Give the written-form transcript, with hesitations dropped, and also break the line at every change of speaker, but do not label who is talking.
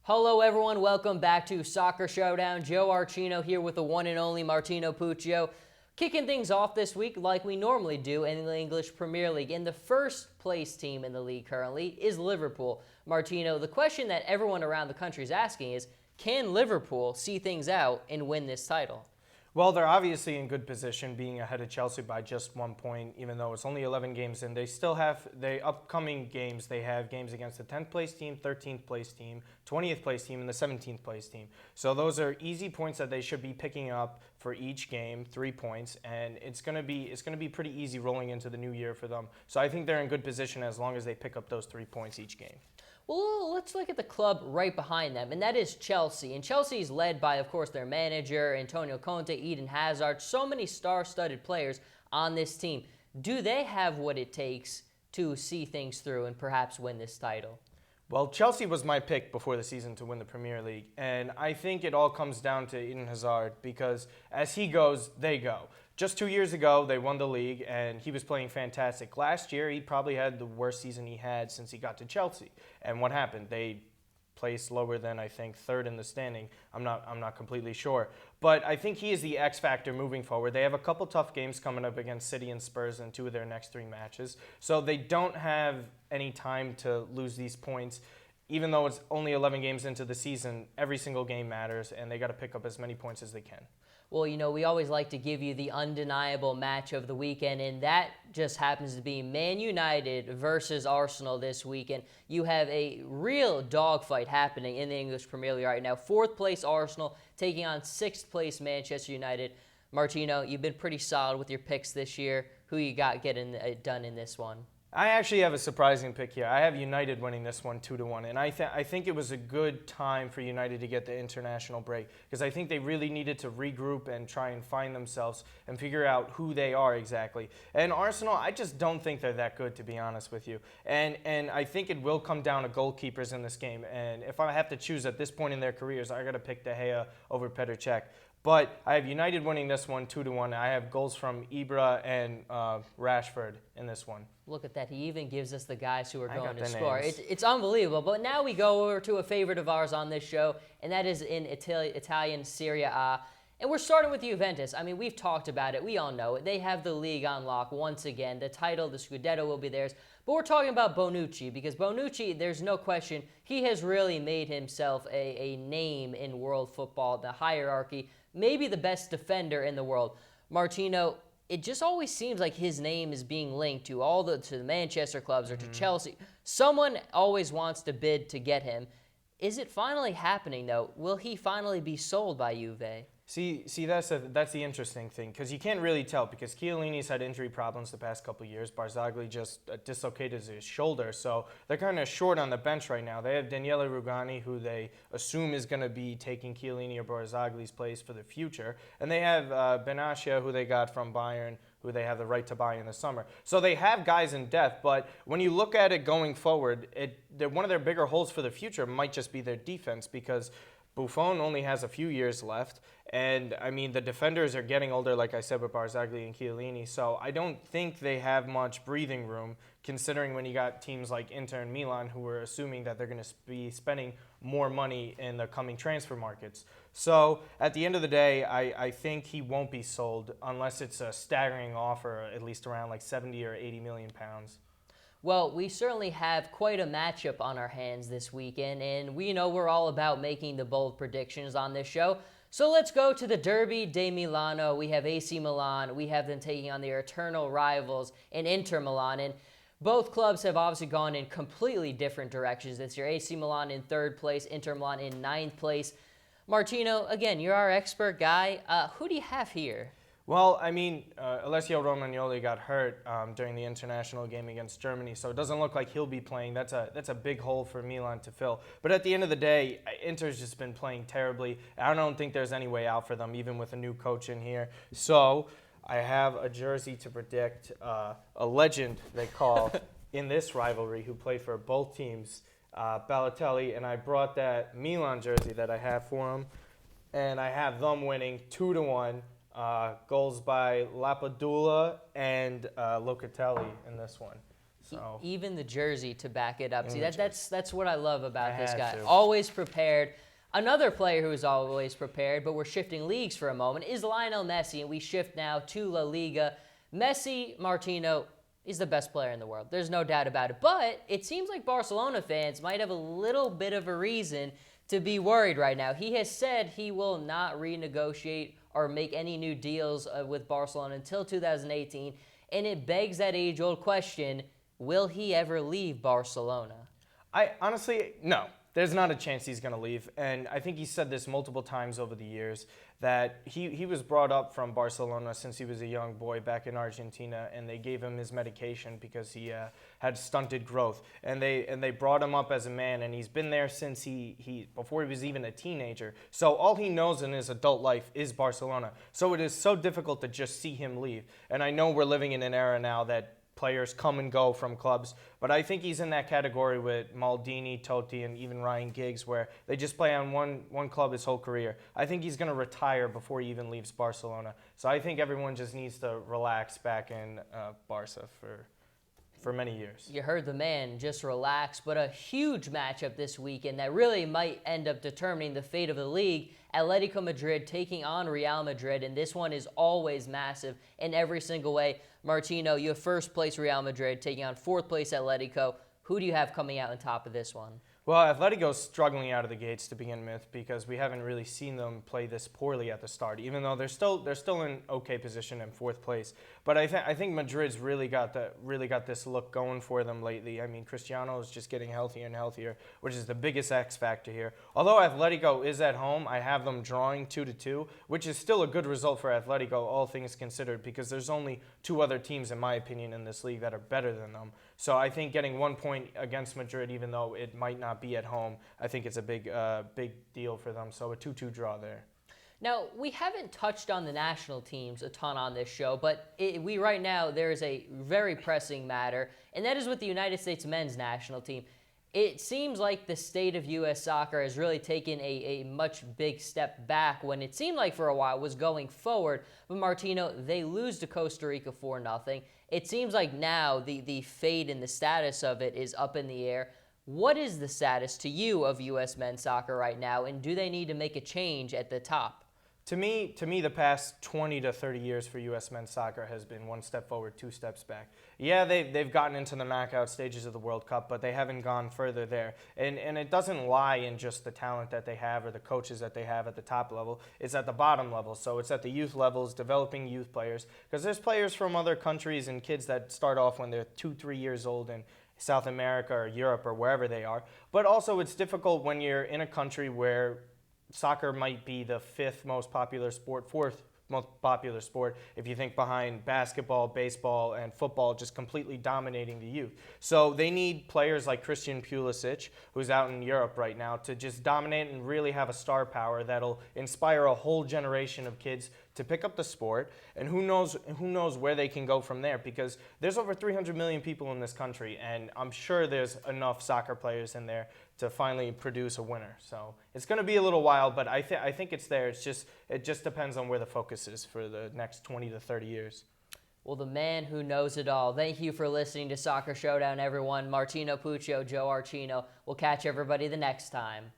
Hello everyone, welcome back to Soccer Showdown. Joe Archino here with the one and only Martino Puccio. Kicking things off this week like we normally do in the English Premier League. And the first place team in the league currently is Liverpool. Martino, the question that everyone around the country is asking is, can Liverpool see things out and win this title?
Well, they're obviously in good position, being ahead of Chelsea by just 1 point, even though it's only 11 games in. They still have the upcoming games. They have games against the 10th place team, 13th place team, 20th place team, and the 17th place team. So those are easy points that they should be picking up for each game, 3 points, and it's gonna be pretty easy rolling into the new year for them. So I think they're in good position as long as they pick up those 3 points each game.
Well, let's look at the club right behind them, and that is Chelsea. And Chelsea is led by, of course, their manager, Antonio Conte, Eden Hazard, so many star-studded players on this team. Do they have what it takes to see things through and perhaps win this title?
Well, Chelsea was my pick before the season to win the Premier League, and I think it all comes down to Eden Hazard because as he goes, they go. Just 2 years ago, they won the league, and he was playing fantastic. Last year, he probably had the worst season he had since he got to Chelsea. And what happened? They placed lower than, I think, third in the standing. I'm not completely sure. But I think he is the X factor moving forward. They have a couple tough games coming up against City and Spurs in 2 of their next 3 matches. So they don't have any time to lose these points. Even though it's only 11 games into the season, every single game matters, and they got to pick up as many points as they can.
Well, you know, we always like to give you the undeniable match of the weekend, and that just happens to be Man United versus Arsenal this weekend. You have a real dogfight happening in the English Premier League right now. 4th place Arsenal taking on 6th place Manchester United. Martino, you've been pretty solid with your picks this year. Who you got getting it done in this one?
I actually have a surprising pick here. I have United winning this one 2-1, and I think it was a good time for United to get the international break because I think they really needed to regroup and try and find themselves and figure out who they are exactly. And Arsenal, I just don't think they're that good, to be honest with you. And I think it will come down to goalkeepers in this game. And if I have to choose at this point in their careers, I got to pick De Gea over Petr Cech. But I have United winning this one 2-1. I have goals from Ibra and Rashford in this one.
Look at that. He even gives us the guys who are going to
the
score.
names.
It's unbelievable. But now we go over to a favorite of ours on this show, and that is in Italian Serie A. And we're starting with Juventus. I mean, we've talked about it. We all know it. They have the league on lock once again. The title, the Scudetto will be theirs. But we're talking about Bonucci because Bonucci, there's no question, he has really made himself a name in world football, the hierarchy, maybe the best defender in the world. Martino, it just always seems like his name is being linked to the Manchester clubs or to Chelsea. Someone always wants to bid to get him. Is it finally happening, though? Will he finally be sold by Juve?
See, that's the interesting thing because you can't really tell because Chiellini's had injury problems the past couple of years. Barzagli just dislocated his shoulder, so they're kind of short on the bench right now. They have Daniele Rugani, who they assume is going to be taking Chiellini or Barzagli's place for the future, and they have Benatia, who they got from Bayern, who they have the right to buy in the summer. So they have guys in depth, but when you look at it going forward, one of their bigger holes for the future might just be their defense because Buffon only has a few years left, and I mean the defenders are getting older, like I said, with Barzagli and Chiellini. So I don't think they have much breathing room, considering when you got teams like Inter and Milan who are assuming that they're going to be spending more money in the coming transfer markets. So at the end of the day, I think he won't be sold unless it's a staggering offer, at least around like 70 or 80 million pounds.
Well, we certainly have quite a matchup on our hands this weekend, and we know we're all about making the bold predictions on this show. So let's go to the Derby Di Milano. We have AC Milan. We have them taking on their eternal rivals in Inter Milan, and both clubs have obviously gone in completely different directions this year. AC Milan in 3rd place, Inter Milan in 9th place. Martino, again, you're our expert guy. Who do you have here?
Well, I mean, Alessio Romagnoli got hurt during the international game against Germany, so it doesn't look like he'll be playing. That's a big hole for Milan to fill. But at the end of the day, Inter's just been playing terribly. I don't think there's any way out for them, even with a new coach in here. So I have a jersey to predict, a legend, they call, in this rivalry, who played for both teams, Balotelli, and I brought that Milan jersey that I have for him, and I have them winning 2-1. Goals by Lapadula and Locatelli in this one. So
Even the jersey to back it up. See,
Even the
that's what I love about this
had
guy.
to.
Always prepared. Another player who is always prepared, but we're shifting leagues for a moment, is Lionel Messi, and we shift now to La Liga. Messi, Martino, he's the best player in the world. There's no doubt about it. But it seems like Barcelona fans might have a little bit of a reason to be worried right now. He has said he will not renegotiate or make any new deals with Barcelona until 2018, and it begs that age-old question, will he ever leave Barcelona?
I honestly, no. There's not a chance he's going to leave. And I think he said this multiple times over the years, that he was brought up from Barcelona since he was a young boy back in Argentina, and they gave him his medication because he had stunted growth. And they brought him up as a man, and he's been there since before he was even a teenager. So all he knows in his adult life is Barcelona. So it is so difficult to just see him leave. And I know we're living in an era now that players come and go from clubs, but I think he's in that category with Maldini, Totti, and even Ryan Giggs, where they just play on one club his whole career. I think he's going to retire before he even leaves Barcelona. So I think everyone just needs to relax back in Barca for many years.
You heard the man, just relax, but a huge matchup this weekend that really might end up determining the fate of the league. Atletico Madrid taking on Real Madrid, and this one is always massive in every single way. Martino, you have first place Real Madrid taking on fourth place Atletico. Who do you have coming out on top of this one?
Well, Atletico's struggling out of the gates to begin with because we haven't really seen them play this poorly at the start, even though they're still in okay position in fourth place. But I think Madrid's really got this look going for them lately. I mean, Cristiano is just getting healthier and healthier, which is the biggest X factor here. Although Atletico is at home, I have them drawing 2-2, which is still a good result for Atletico, all things considered, because there's only two other teams, in my opinion, in this league that are better than them. So I think getting 1 point against Madrid, even though it might not be at home, I think it's a big deal for them. So a 2-2 draw there.
Now, we haven't touched on the national teams a ton on this show, but right now there is a very pressing matter, and that is with the United States men's national team. It seems like the state of U.S. soccer has really taken a much big step back when it seemed like for a while was going forward. But Martino, they lose to Costa Rica 4-0. It seems like now the fate and the status of it is up in the air. What is the status to you of U.S. men's soccer right now, and do they need to make a change at the top?
To me, the past 20 to 30 years for U.S. men's soccer has been 1 step forward, 2 steps back. Yeah, they've gotten into the knockout stages of the World Cup, but they haven't gone further there. And it doesn't lie in just the talent that they have or the coaches that they have at the top level. It's at the bottom level. So it's at the youth levels, developing youth players. Because there's players from other countries and kids that start off when they're 2-3 years old in South America or Europe or wherever they are. But also it's difficult when you're in a country where soccer might be the 5th most popular sport, 4th most popular sport, if you think behind basketball, baseball, and football, just completely dominating the youth. So they need players like Christian Pulisic, who's out in Europe right now, to just dominate and really have a star power that'll inspire a whole generation of kids to pick up the sport, and who knows where they can go from there, because there's over 300 million people in this country, and I'm sure there's enough soccer players in there to finally produce a winner. So it's going to be a little while, but I think it's there. It just depends on where the focus is for the next 20 to 30 years.
Well, the man who knows it all. Thank you for listening to Soccer Showdown, everyone. Martino Puccio, Joe Archino. We'll catch everybody the next time.